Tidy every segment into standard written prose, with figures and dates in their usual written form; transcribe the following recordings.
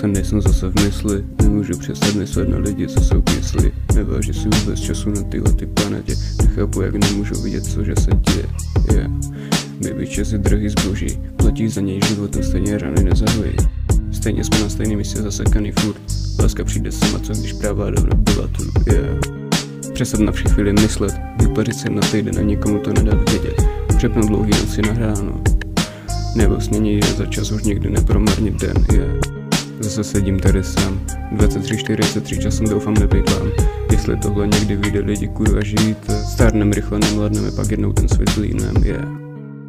se nejsem zase v mysli. Nemůžu přestat myslet na lidi, co jsou kyslí. Neváží si vůbec času na tyhle planetě. Nechápu, jak nemůžu vidět, co že se děje. Yeah. Baby, čas je drahý zboží. Platí za něj životem, stejně rany nezahojí. Stejně jsme na stejném místě zasekaný furt. Láska přijde sama, co když prává dávno byla tu. Yeah. Přestat na vši chvíli myslet. Vypařit se na týden a nikomu to nedat vědět. Přepnout dlouhý noci na ráno. Nebo snění je za čas už nikdy nepromarnit den. Yeah. Zase sedím tady sám. 23:43 časem doufám neplýtvám. Jestli tohle někdy vyjde, lidi, kurva, žijte. Stárnem rychle, nemladneme, pak jednou ten svět zlínem. Yeah.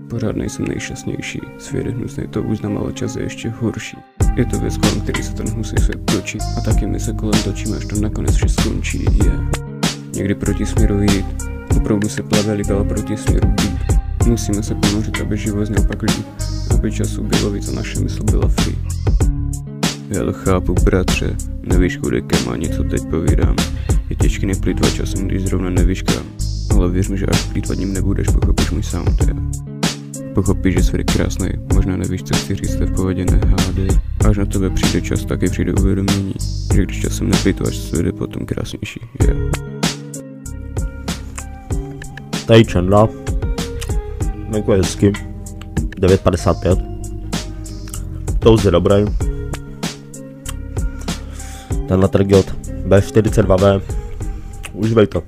Pořád nejsem nejšťastnější. Svět je hnusný, to už znám, ale čas je ještě horší. Je to věc, kolem který se ten hnusný svět točí. A taky my se kolem točíme, až to nakonec vše skončí. Yeah. Někdy proti směru jít. Opravdu se plave líp, ale proti směru být. Musíme se ponořit, aby život zněl pak líp. Aby času bylo víc a naše mysl byla free. Já to chápu, bratře. Nevíš, kudy kam ani co teď povídám. Je těžký neplýtvat časem, když zrovna nevíš kam. Ale věř mi, že až plýtvat ním nebudeš, pochopíš můj sound. Pochopíš, že svět je krásný. Možná nevíš, co chci říct, v pohodě, nehádej. Až na tebe přijde čas, taky přijde uvědomění, že když časem neplýtváš, svět je potom krásnější. Yeah. Tady Čendla. Venku je hezky. 9:55. Touz je dobrý. Tenhle track je od B42V. Užívej to.